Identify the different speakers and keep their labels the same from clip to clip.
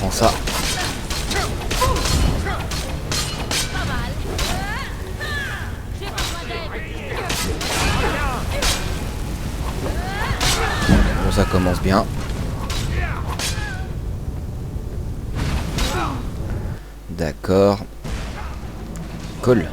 Speaker 1: Prends ça. Bon, ça commence bien. D'accord. Cool.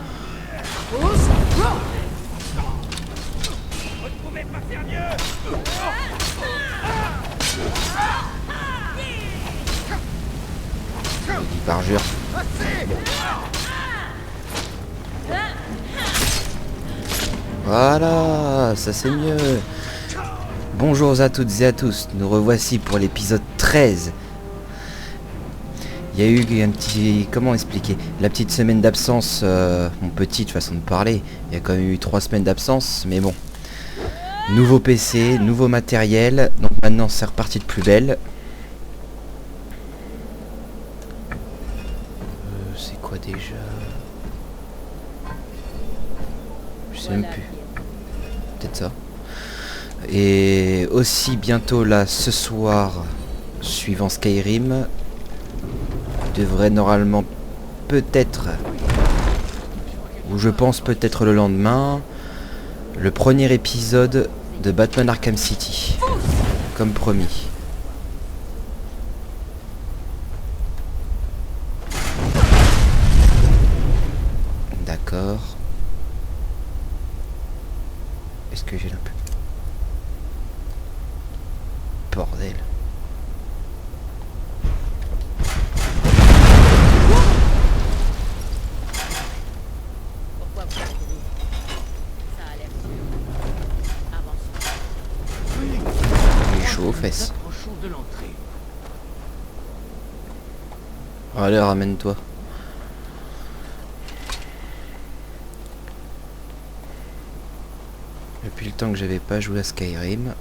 Speaker 1: Parjure. Voilà, ça c'est mieux. Bonjour à toutes et à tous, nous revoici pour l'épisode 13. Il y a eu un petit... Comment expliquer? La petite semaine d'absence, mon petite façon de parler. Il y a quand même eu 3 semaines d'absence, mais bon. Nouveau PC, nouveau matériel, donc maintenant c'est reparti de plus belle. C'est quoi déjà? Je sais même plus. Peut-être ça. Et aussi bientôt là, ce soir, suivant Skyrim, devrait normalement peut-être, ou je pense peut-être le lendemain, le premier épisode de Batman Arkham City, comme promis. D'accord. Est-ce que j'ai un peu... Bordel.
Speaker 2: Pourquoi vous avez dit? Ça a l'air sûr. Avance.
Speaker 1: Il est chaud aux fesses. Allez, ramène-toi. Depuis le temps que j'avais pas joué à Skyrim.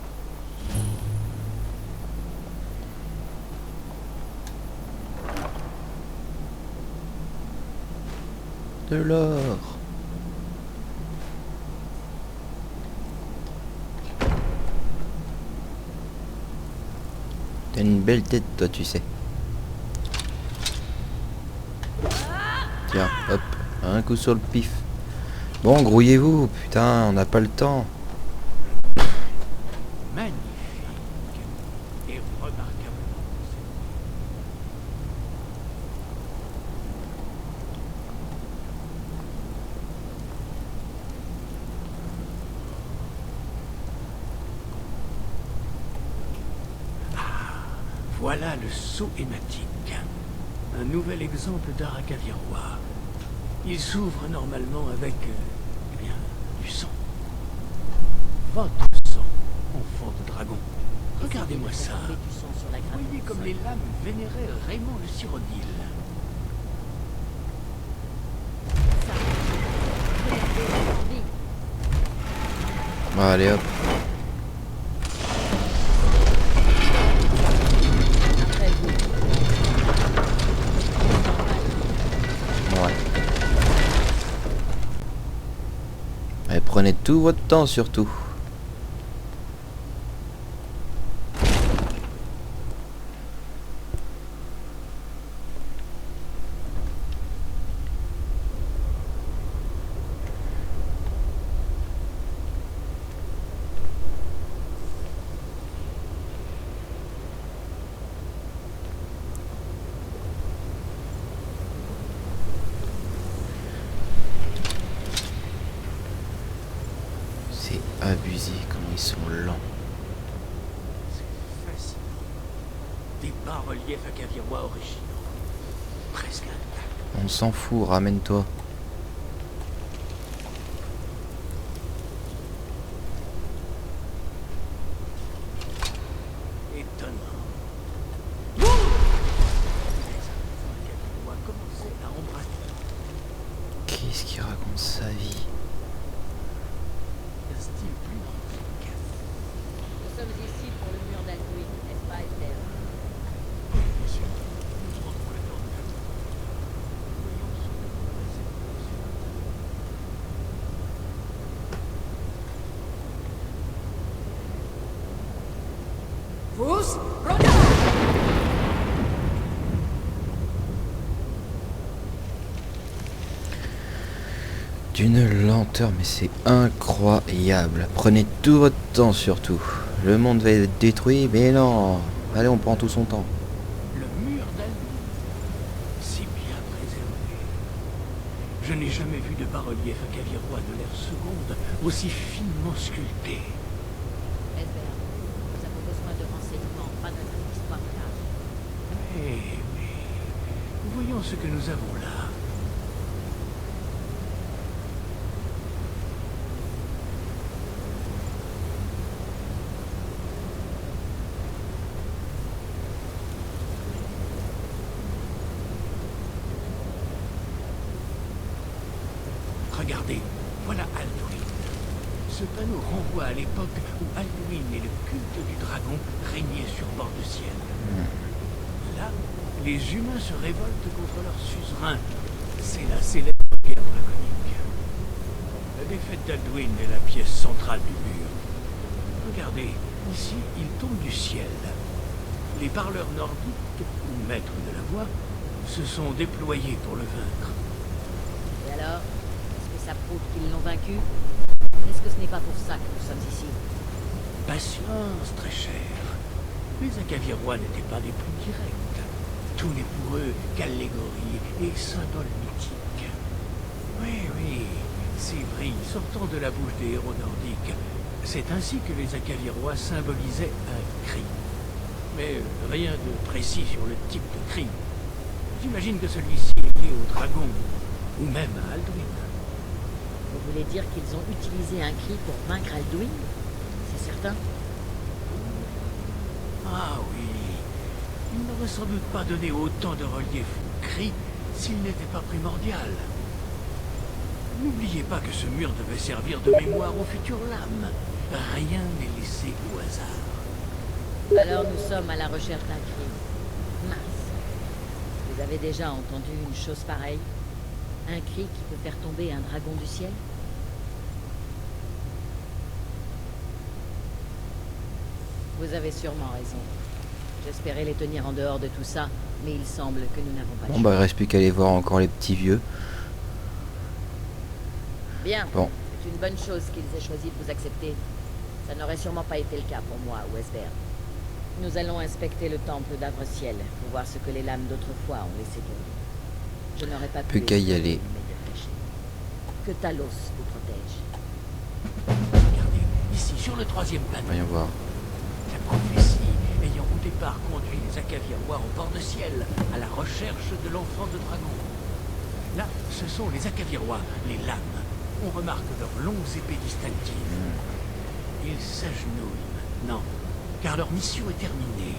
Speaker 1: De l'or. T'as une belle tête toi, tu sais. Tiens, hop, un coup sur le pif. Bon, grouillez-vous, putain, on n'a pas le temps.
Speaker 3: Magnifique et remarquable. Voilà le sceau hématique. Un nouvel exemple d'art Akavirois. Il s'ouvre normalement avec, eh bien, du sang. Votre sang, enfant de dragon. Regardez-moi ça. Voyez comme les lames vénéraient Raymond le Cyrodiil.
Speaker 1: Bon, allez hop. Et prenez tout votre temps surtout. Abusé, comment ils sont lents.
Speaker 3: C'est fascinant. Des bas-reliefs Akavirois originaux. Presque intacts.
Speaker 1: On s'en fout, ramène-toi.
Speaker 3: Étonnant.
Speaker 1: Qu'est-ce qu'il raconte sa vie?
Speaker 3: Un style plus antique.
Speaker 2: Nous sommes ici pour le mur d'Alduin, n'est-ce pas, Esther?
Speaker 3: Monsieur, nous rentrons la porte de la tour. Voyons ce que vous
Speaker 1: D'une lenteur, mais c'est incroyable. Prenez tout votre temps surtout. Le monde va être détruit, mais non. Allez, on prend tout son temps.
Speaker 3: Le mur d'Alduin, si bien préservé. Je n'ai jamais vu de bas-relief acavirois de l'ère seconde aussi finement sculpté.
Speaker 2: Esbert, nous avons besoin de renseignements, pas notre histoire là.
Speaker 3: Mais, voyons ce que nous avons là. Regardez, voilà Alduin. Ce panneau renvoie à l'époque où Alduin et le culte du dragon régnaient sur bord de ciel. Là, les humains se révoltent contre leur suzerain. C'est la célèbre guerre draconique. La défaite d'Alduin est la pièce centrale du mur. Regardez, ici, il tombe du ciel. Les parleurs nordiques, ou maîtres de la voix, se sont déployés pour le vaincre.
Speaker 2: Et alors, est-ce que ça prouve qu'ils l'ont vaincu? Est-ce que ce n'est pas pour ça que nous sommes ici?
Speaker 3: Patience, très cher. Les Acavirois n'étaient pas des plus directs. Tout n'est pour eux qu'allégorie et symbole mythique. Oui, ces brilles sortant de la bouche des héros nordiques, c'est ainsi que les Acavirois symbolisaient un cri. Mais rien de précis sur le type de cri. J'imagine que celui-ci est lié au dragon, ou même à Alduin.
Speaker 2: Vous voulez dire qu'ils ont utilisé un cri pour vaincre Alduin? C'est certain?
Speaker 3: Ah oui, il n'aurait sans doute pas donné autant de relief au cri s'il n'était pas primordial. N'oubliez pas que ce mur devait servir de mémoire aux futures lames. Rien n'est laissé au hasard.
Speaker 2: Alors nous sommes à la recherche d'un cri. Mince. Vous avez déjà entendu une chose pareille? Un cri qui peut faire tomber un dragon du ciel? Vous avez sûrement raison. J'espérais les tenir en dehors de tout ça, mais il semble que nous n'avons pas le
Speaker 1: Bon,
Speaker 2: choix.
Speaker 1: bah, il reste plus qu'à aller voir encore les petits vieux.
Speaker 2: Bien,
Speaker 1: Bon.
Speaker 2: c'est une bonne chose qu'ils aient choisi de vous accepter. Ça n'aurait sûrement pas été le cas pour moi ou Esbert. Nous allons inspecter le temple d'Avre-Ciel pour voir ce que les lames d'autrefois ont laissé tomber. Je n'aurais pas pu
Speaker 1: Plus qu'à y
Speaker 2: les
Speaker 1: aller.
Speaker 2: mais de cacher. Que Talos vous protège.
Speaker 3: Regardez, ici, sur le troisième plateau,
Speaker 1: Voyons voir.
Speaker 3: la prophétie ayant au départ conduit les Acavirois au bord de ciel, à la recherche de l'enfant de dragon. Là, ce sont les Acavirois, les lames. On remarque leurs longues épées distinctives. Ils s'agenouillent maintenant, car leur mission est terminée.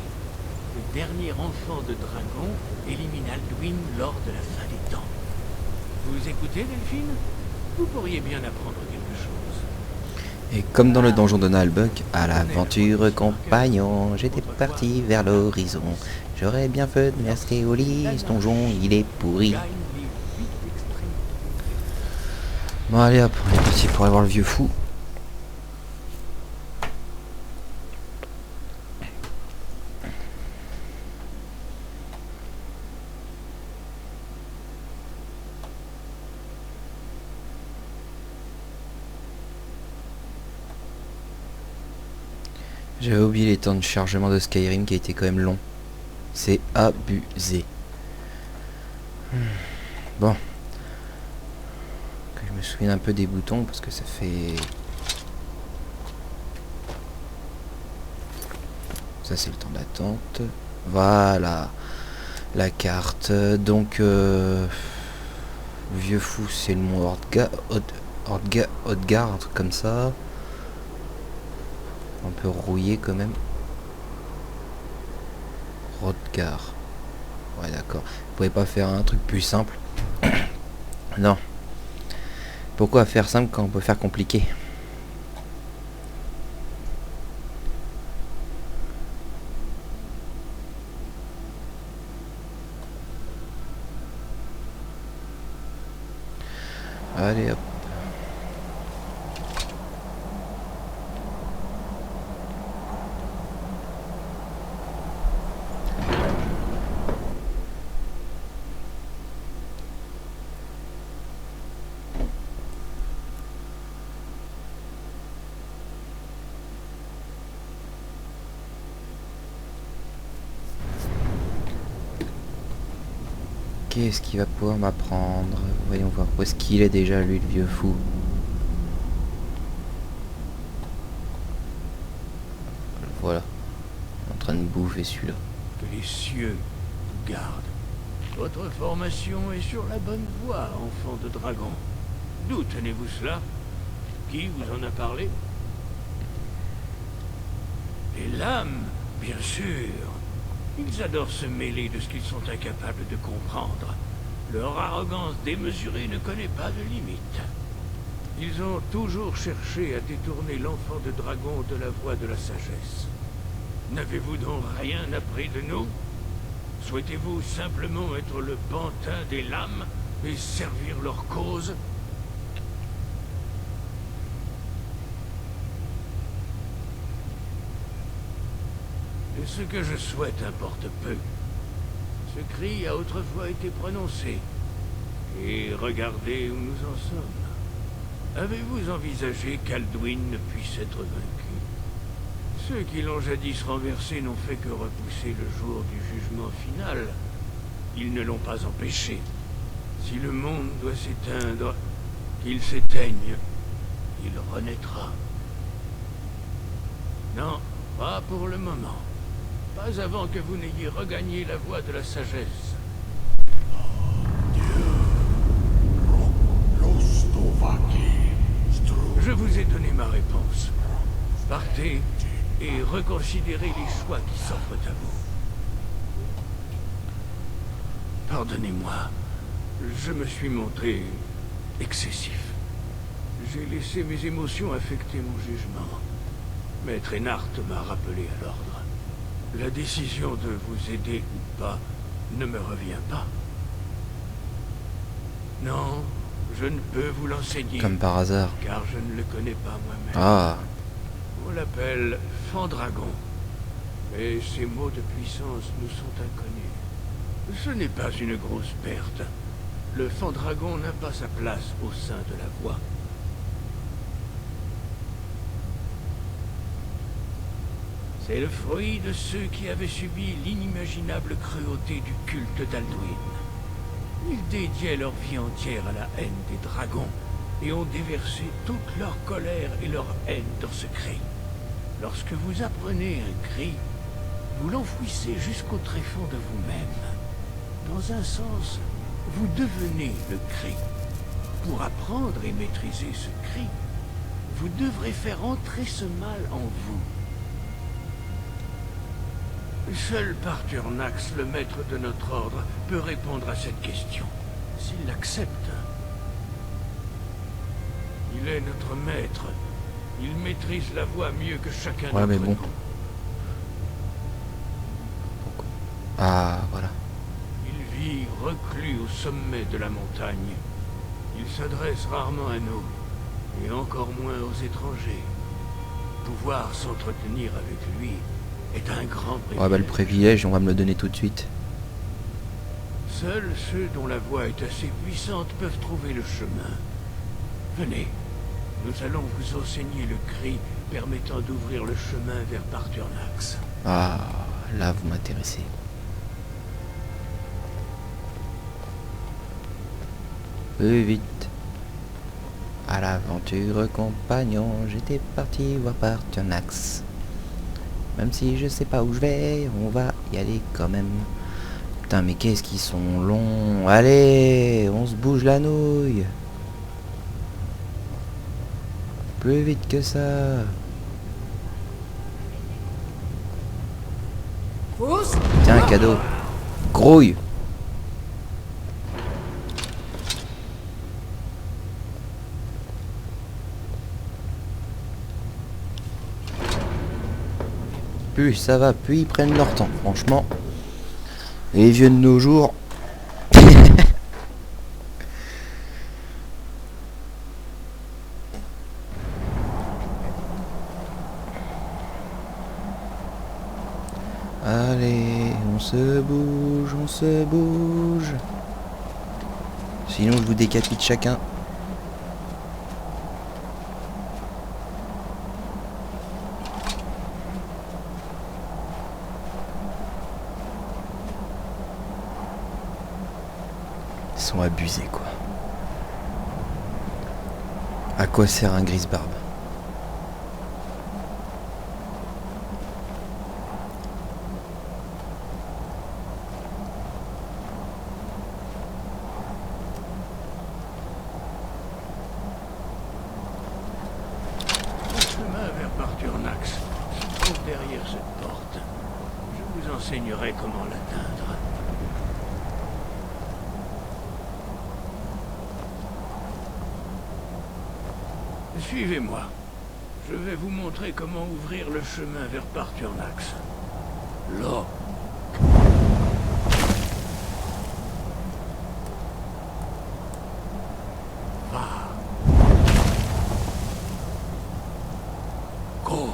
Speaker 3: Le dernier enfant de dragon élimine Alduin lors de la fin des temps. Vous écoutez, Delphine? Vous pourriez bien apprendre quelque chose.
Speaker 1: Et comme dans le donjon de Nalbuck, à l'aventure compagnon, j'étais parti vers l'horizon. J'aurais bien fait de rester au lit, ce donjon il est pourri.
Speaker 3: Gagne les 8 extrémités.
Speaker 1: Bon allez hop, on est parti pour aller voir le vieux fou. J'avais oublié les temps de chargement de Skyrim qui a été quand même long. C'est abusé. Bon. Que je me souvienne un peu des boutons parce que ça fait... Ça c'est le temps d'attente. Voilà. La carte. Donc vieux fou c'est le mot Hrodgar, un truc comme ça. Un peu rouillé quand même. Hrodgar. Ouais d'accord. Vous pouvez pas faire un truc plus simple? Non. Pourquoi faire simple quand on peut faire compliqué? Allez hop. Qu'est-ce qu'il va pouvoir m'apprendre? Voyons voir. Où est-ce qu'il est déjà, lui, le vieux fou? Voilà. En train de bouffer celui-là.
Speaker 3: Que les cieux vous gardent. Votre formation est sur la bonne voie, enfant de dragon. D'où tenez-vous cela? Qui vous en a parlé? Les lames, bien sûr. Ils adorent se mêler de ce qu'ils sont incapables de comprendre. Leur arrogance démesurée ne connaît pas de limite. Ils ont toujours cherché à détourner l'enfant de dragon de la voie de la sagesse. N'avez-vous donc rien appris de nous? Souhaitez-vous simplement être le pantin des lames et servir leur cause? Et ce que je souhaite importe peu. Ce cri a autrefois été prononcé. Et regardez où nous en sommes. Avez-vous envisagé qu'Alduin ne puisse être vaincu? Ceux qui l'ont jadis renversé n'ont fait que repousser le jour du jugement final. Ils ne l'ont pas empêché. Si le monde doit s'éteindre, qu'il s'éteigne, il renaîtra. Non, pas pour le moment. Pas avant que vous n'ayez regagné la voie de la sagesse. Je vous ai donné ma réponse. Partez et reconsidérez les choix qui s'offrent à vous. Pardonnez-moi, je me suis montré excessif. J'ai laissé mes émotions affecter mon jugement. Maître Ennard m'a rappelé à l'ordre. La décision de vous aider ou pas ne me revient pas. Non, je ne peux vous l'enseigner.
Speaker 1: Comme par hasard.
Speaker 3: Car je ne le connais pas moi-même.
Speaker 1: Ah.
Speaker 3: On l'appelle Fandragon. Mais ses mots de puissance nous sont inconnus. Ce n'est pas une grosse perte. Le Fandragon n'a pas sa place au sein de la voie. C'est le fruit de ceux qui avaient subi l'inimaginable cruauté du culte d'Alduin. Ils dédiaient leur vie entière à la haine des dragons et ont déversé toute leur colère et leur haine dans ce cri. Lorsque vous apprenez un cri, vous l'enfouissez jusqu'au tréfonds de vous-même. Dans un sens, vous devenez le cri. Pour apprendre et maîtriser ce cri, vous devrez faire entrer ce mal en vous. Seul Parturnax, le maître de notre ordre, peut répondre à cette question, s'il l'accepte. Il est notre maître. Il maîtrise la voie mieux que chacun d'entre
Speaker 1: mais bon.
Speaker 3: nous.
Speaker 1: Ah, voilà.
Speaker 3: Il vit reclus au sommet de la montagne. Il s'adresse rarement à nous, et encore moins aux étrangers. Pouvoir s'entretenir avec lui est un grand privilège.
Speaker 1: Ouais, bah, le privilège, on va me le donner tout de suite.
Speaker 3: Seuls ceux dont la voix est assez puissante peuvent trouver le chemin. Venez, nous allons vous enseigner le cri permettant d'ouvrir le chemin vers Parturnax.
Speaker 1: Ah, là, vous m'intéressez. Plus vite. À l'aventure, compagnon, j'étais parti voir Parturnax. Même si je sais pas où je vais, on va y aller quand même. Putain, mais qu'est-ce qu'ils sont longs. Allez, on se bouge la nouille. Plus vite que ça. Tiens, un cadeau. Grouille. Plus ça va, plus ils prennent leur temps, franchement. Les vieux de nos jours. Allez, on se bouge, on se bouge. Sinon je vous décapite chacun. sont abusés, quoi. À quoi sert un grise-barbe?
Speaker 3: Le chemin vers Barturnax se trouve derrière cette porte. Je vous enseignerai comment l'atteindre. Suivez-moi. Je vais vous montrer comment ouvrir le chemin vers Barturnax. Là. Va. Cours.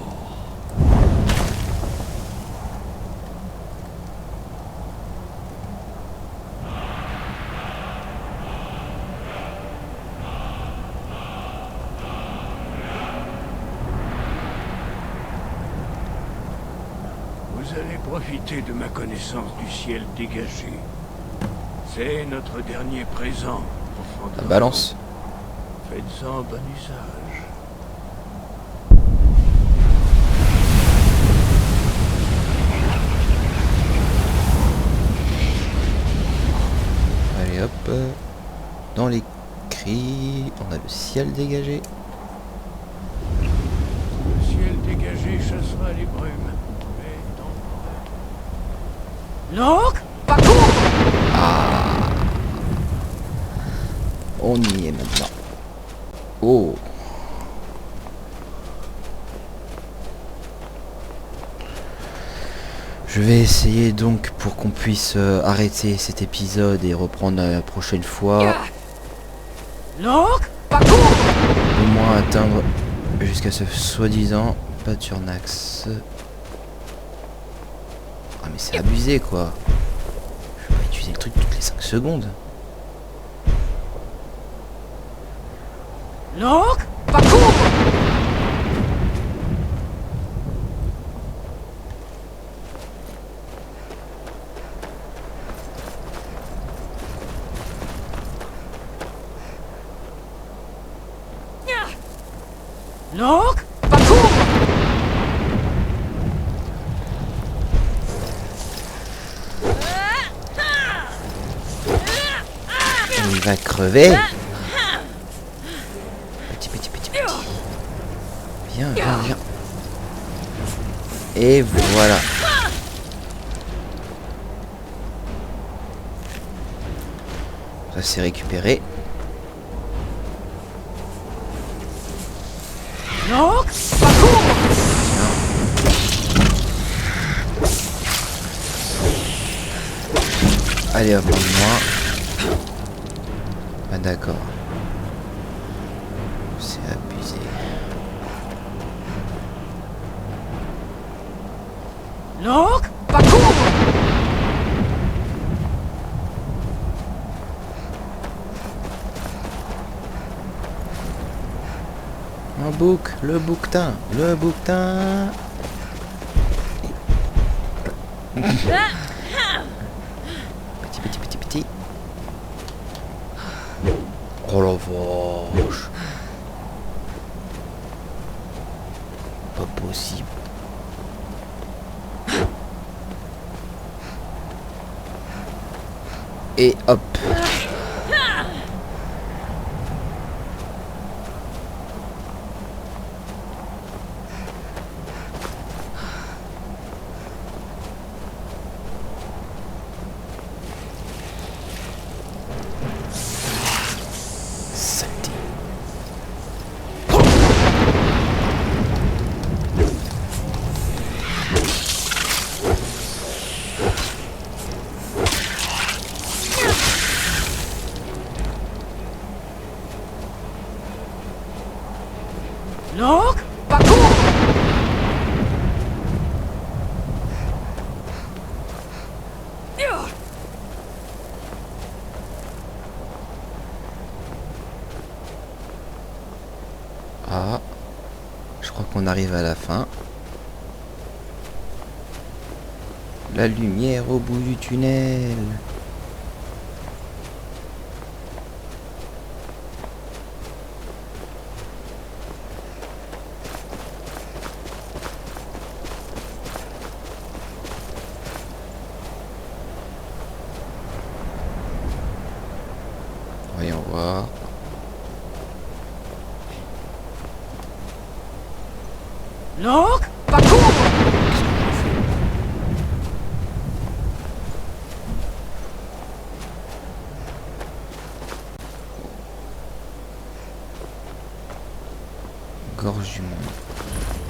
Speaker 3: Vous allez profiter de ma connaissance du ciel dégagé. C'est notre dernier présent, enfant de
Speaker 1: Ça balance.
Speaker 3: Faites-en bon usage.
Speaker 1: Allez hop. Dans les cris, on a le ciel dégagé.
Speaker 3: Le ciel dégagé chassera les brumes. Mais temporaires.
Speaker 2: Donc, parcours!
Speaker 1: On y est maintenant. Oh. Je vais essayer donc pour qu'on puisse arrêter cet épisode et reprendre la prochaine fois.
Speaker 2: Donc, parcours!
Speaker 1: Au moins atteindre jusqu'à ce soi-disant Barturnax. Ah mais c'est abusé quoi. Je vais pas utiliser le truc toutes les 5 secondes.
Speaker 2: Donc, parcours! Donc, parcours!
Speaker 1: Il va crever. Petit. Viens. Et voilà. Ça s'est récupéré.
Speaker 2: Donc, parcours!
Speaker 1: Allez hop, moi. Ah d'accord. C'est abusé.
Speaker 2: Donc, parcours!
Speaker 1: Un bouc, le bouquetin. Petit. Oh la vache. Pas possible. Et hop. Saleté.
Speaker 2: Donc, parcours!
Speaker 1: Ah, je crois qu'on arrive à la fin. La lumière au bout du tunnel. Quoi?
Speaker 3: Locke, parcours!
Speaker 1: Gorge du monde.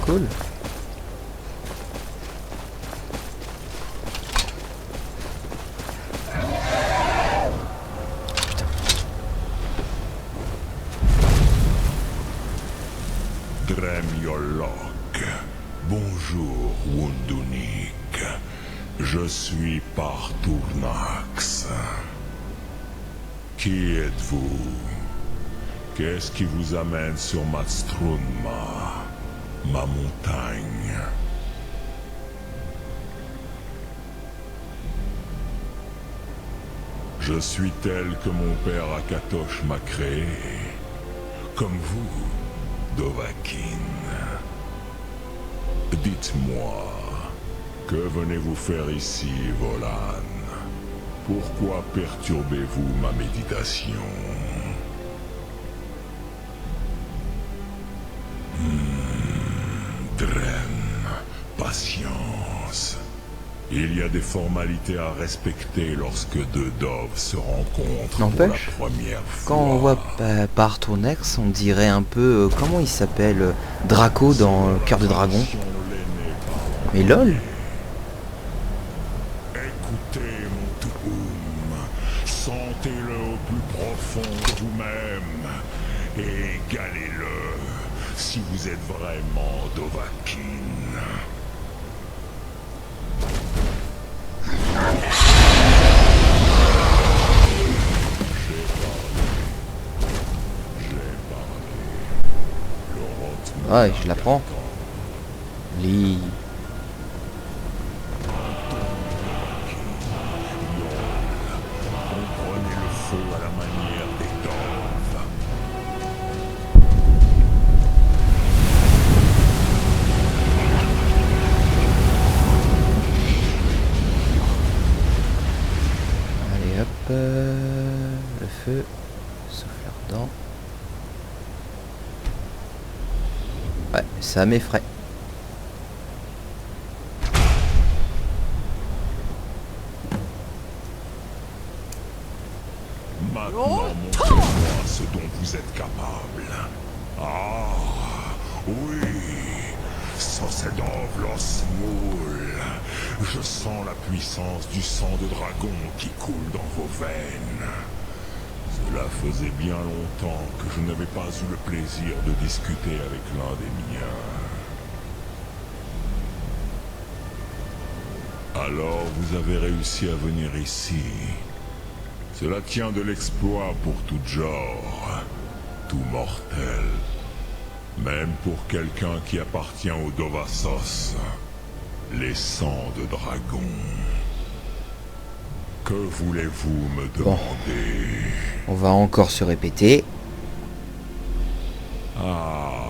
Speaker 1: Cool.
Speaker 4: Dremyolok. Bonjour, Wundunik. Je suis Partournax. Qui êtes-vous? Qu'est-ce qui vous amène sur Matstrunma, ma montagne? Je suis tel que mon père Akatosh m'a créé. Comme vous, Dovahkiin. Dites-moi, que venez-vous faire ici, Volan? Pourquoi perturbez-vous ma méditation? Drem, patience. Il y a des formalités à respecter lorsque deux doves se rencontrent pour la
Speaker 1: N'empêche,
Speaker 4: première fois.
Speaker 1: quand on voit Partournax, on dirait un peu... comment il s'appelle Draco dans Cœur de Dragon. Mais lol.
Speaker 4: Écoutez mon Tuum, sentez-le au plus profond de vous-même et égalez-le si vous êtes vraiment Dovahkiin.
Speaker 1: Ouais, je la prends. Lis.
Speaker 4: Comprenez le feu à la manière des doves.
Speaker 1: Allez hop. Le feu. Souffle ardent. Ouais, ça m'effraie.
Speaker 4: Maintenant, montrez-moi ce dont vous êtes capable. Ah, oui, Sossedovlos Moul. Je sens la puissance du sang de dragon qui coule dans vos veines. Cela faisait bien longtemps que je n'avais pas eu le plaisir de discuter avec l'un des miens. Alors vous avez réussi à venir ici. Cela tient de l'exploit pour tout genre, tout mortel. Même pour quelqu'un qui appartient au Dovassos, les sangs de dragon. Que voulez-vous me demander?
Speaker 1: On va encore se répéter.
Speaker 4: Ah,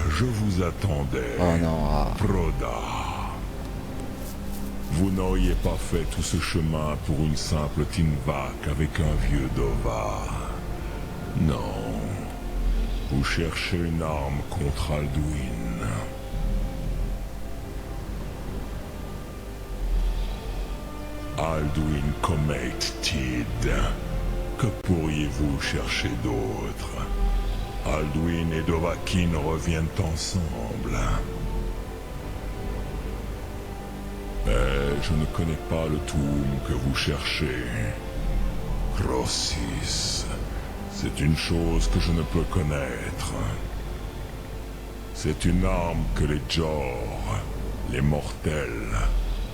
Speaker 4: je vous attendais.
Speaker 1: Oh non. Ah.
Speaker 4: Proda. Vous n'auriez pas fait tout ce chemin pour une simple Tinvak avec un vieux Dova. Non. Vous cherchez une arme contre Alduin. Alduin Comate Tid. Que pourriez-vous chercher d'autre? Alduin et Dovahkiin reviennent ensemble. Mais je ne connais pas le Tuum que vous cherchez. Crossis, c'est une chose que je ne peux connaître. C'est une arme que les Jor, les mortels,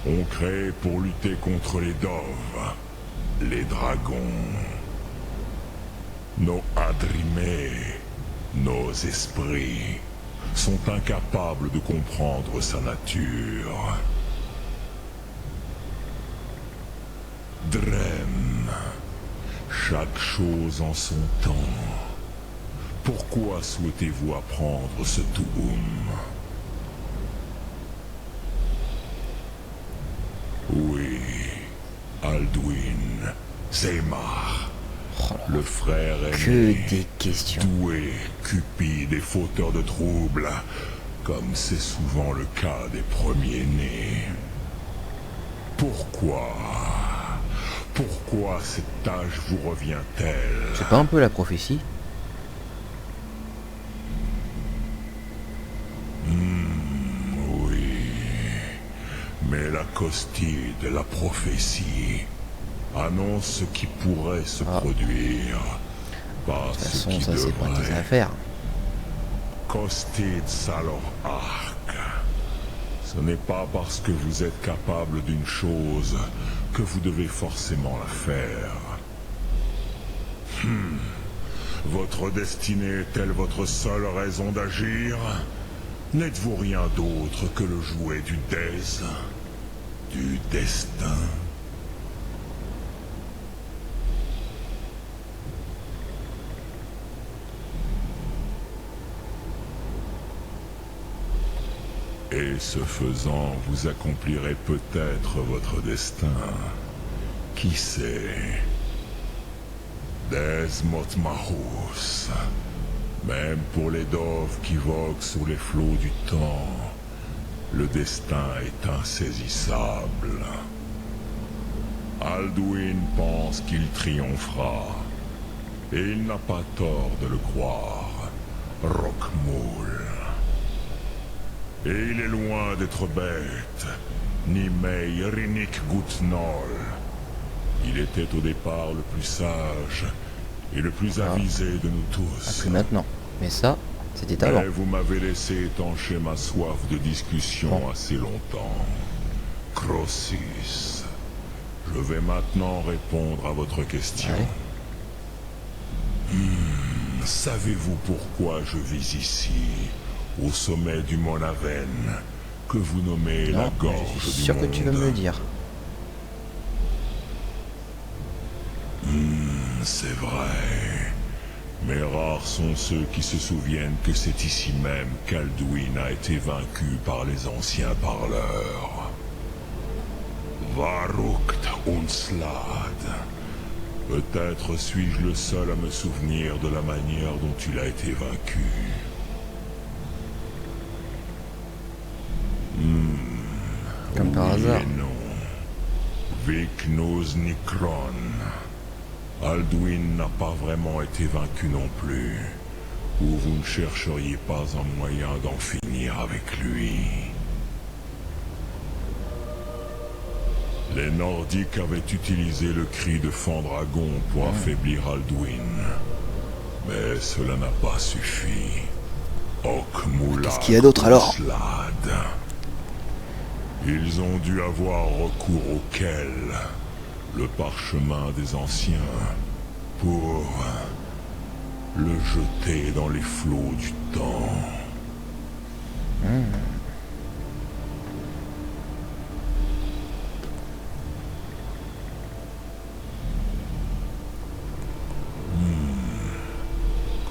Speaker 4: ont créée pour lutter contre les Doves, les dragons. Nos Adrimés, nos esprits, sont incapables de comprendre sa nature. Drem, chaque chose en son temps. Pourquoi souhaitez-vous apprendre ce Tuum? Oui, Alduin, Zemar.
Speaker 1: Oh là,
Speaker 4: Le frère
Speaker 1: que
Speaker 4: aîné,
Speaker 1: des questions.
Speaker 4: doué, cupide et fauteur de troubles, comme c'est souvent le cas des premiers-nés. Pourquoi cette tâche vous revient-elle?
Speaker 1: C'est pas un peu la prophétie?
Speaker 4: Oui, mais la costide, la prophétie, annonce ce qui pourrait se produire, pas
Speaker 1: De toute
Speaker 4: ce
Speaker 1: façon,
Speaker 4: qui
Speaker 1: ça c'est pas tes
Speaker 4: devrait.
Speaker 1: affaires.
Speaker 4: Costide Salor Arc. Ce n'est pas parce que vous êtes capable d'une chose que vous devez forcément la faire. Votre destinée est-elle votre seule raison d'agir? N'êtes-vous rien d'autre que le jouet du destin? Et ce faisant, vous accomplirez peut-être votre destin. Qui sait? Des Motmahus. Même pour les doves qui voguent sous les flots du temps, le destin est insaisissable. Alduin pense qu'il triomphera, et il n'a pas tort de le croire. Rockmoul. Et il est loin d'être bête, ni Mei Rinik Gutnol. Il était au départ le plus sage et le plus avisé de nous tous.
Speaker 1: Plus maintenant. Mais ça, c'était avant.
Speaker 4: Mais vous m'avez laissé étancher ma soif de discussion
Speaker 1: Bon.
Speaker 4: assez longtemps. Crossis, je vais maintenant répondre à votre question.
Speaker 1: Allez.
Speaker 4: Savez-vous pourquoi je vis ici, au sommet du Mont Aven, que vous nommez la
Speaker 1: Non,
Speaker 4: gorge
Speaker 1: je suis
Speaker 4: du
Speaker 1: sûr
Speaker 4: monde?
Speaker 1: que tu vas me le dire.
Speaker 4: C'est vrai. Mais rares sont ceux qui se souviennent que c'est ici même qu'Alduin a été vaincu par les anciens parleurs. Varukt Unslad. Peut-être suis-je le seul à me souvenir de la manière dont il a été vaincu.
Speaker 1: Comme par
Speaker 4: Oui
Speaker 1: hasard.
Speaker 4: et non. Viknos Nikron. Alduin n'a pas vraiment été vaincu non plus. Ou vous ne chercheriez pas un moyen d'en finir avec lui. Les Nordiques avaient utilisé le cri de Fandragon pour affaiblir Alduin. Mais cela n'a pas suffi. Okmula
Speaker 1: Qu'est-ce qu'il y a d'autre alors?
Speaker 4: Slad. Ils ont dû avoir recours auquel le parchemin des anciens pour le jeter dans les flots du temps.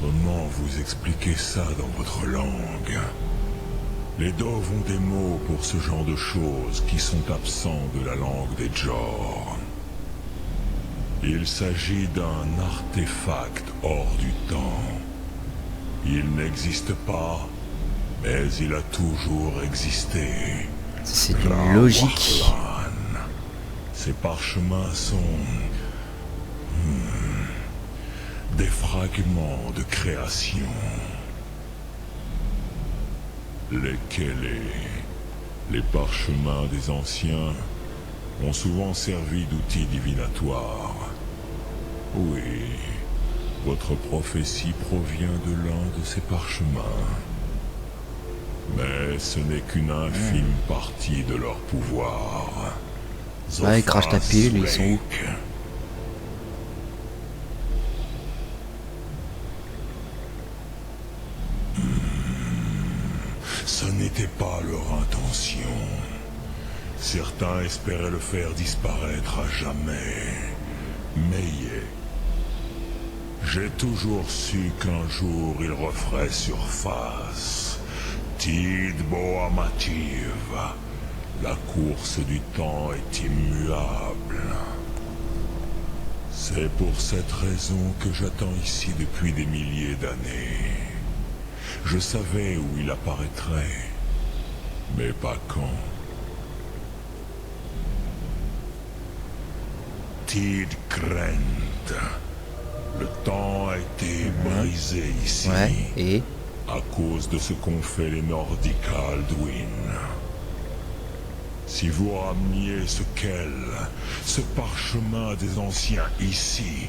Speaker 4: Comment vous expliquer ça dans votre langue? Les Dove ont des mots pour ce genre de choses qui sont absents de la langue des Jor. Il s'agit d'un artefact hors du temps. Il n'existe pas, mais il a toujours existé.
Speaker 1: C'est une logique.
Speaker 4: Rahwalan. Ces parchemins sont des fragments de création. Les Kélé, les parchemins des anciens, ont souvent servi d'outils divinatoires. Oui, votre prophétie provient de l'un de ces parchemins. Mais ce n'est qu'une infime partie de leur pouvoir.
Speaker 1: Ouais, ils crachent ta
Speaker 4: Zophas
Speaker 1: pilule, ils sont où?
Speaker 4: Lake. Ce n'était pas leur intention. Certains espéraient le faire disparaître à jamais. Mais j'ai toujours su qu'un jour il referait surface. Tid Boamativ. La course du temps est immuable. C'est pour cette raison que j'attends ici depuis des milliers d'années. Je savais où il apparaîtrait, mais pas quand. Tid Krent. Le temps a été brisé ici.
Speaker 1: Ouais, et
Speaker 4: À cause de ce qu'ont fait les Nordiques à Alduin. Si vous rameniez ce parchemin des anciens ici,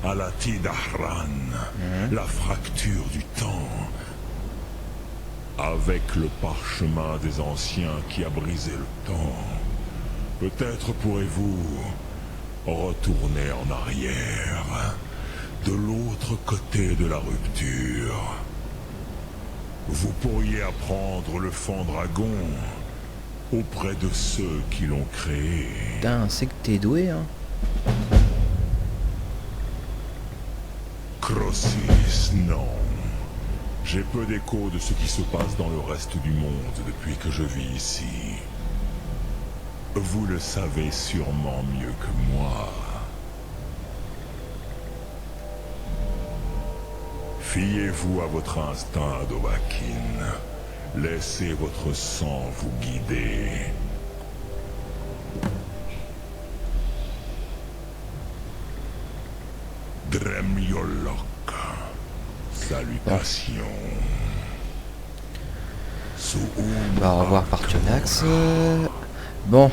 Speaker 4: à la Tidahran, la fracture du temps, avec le parchemin des anciens qui a brisé le temps, peut-être pourrez-vous retourner en arrière, de l'autre côté de la rupture. Vous pourriez apprendre le Fandragon auprès de ceux qui l'ont créé.
Speaker 1: putain, c'est que t'es doué, hein.
Speaker 4: Crossis, non. J'ai peu d'écho de ce qui se passe dans le reste du monde depuis que je vis ici. Vous le savez sûrement mieux que moi. Fiez-vous à votre instinct, Dovahkiin. Laissez votre sang vous guider. Dremyolok. Salutations.
Speaker 1: Bah, au revoir Partionax. Bon,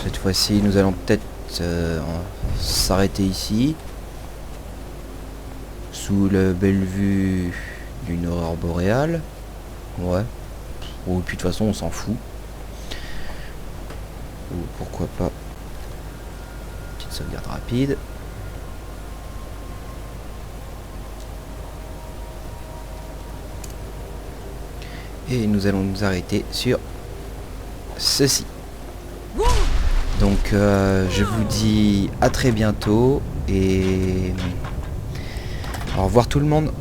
Speaker 1: cette fois-ci nous allons peut-être s'arrêter ici, sous la belle vue d'une aurore boréale. Ouais. Ou puis de toute façon on s'en fout. Ou pourquoi pas. Petite sauvegarde rapide. Et nous allons nous arrêter sur ceci. Donc je vous dis à très bientôt et au revoir tout le monde.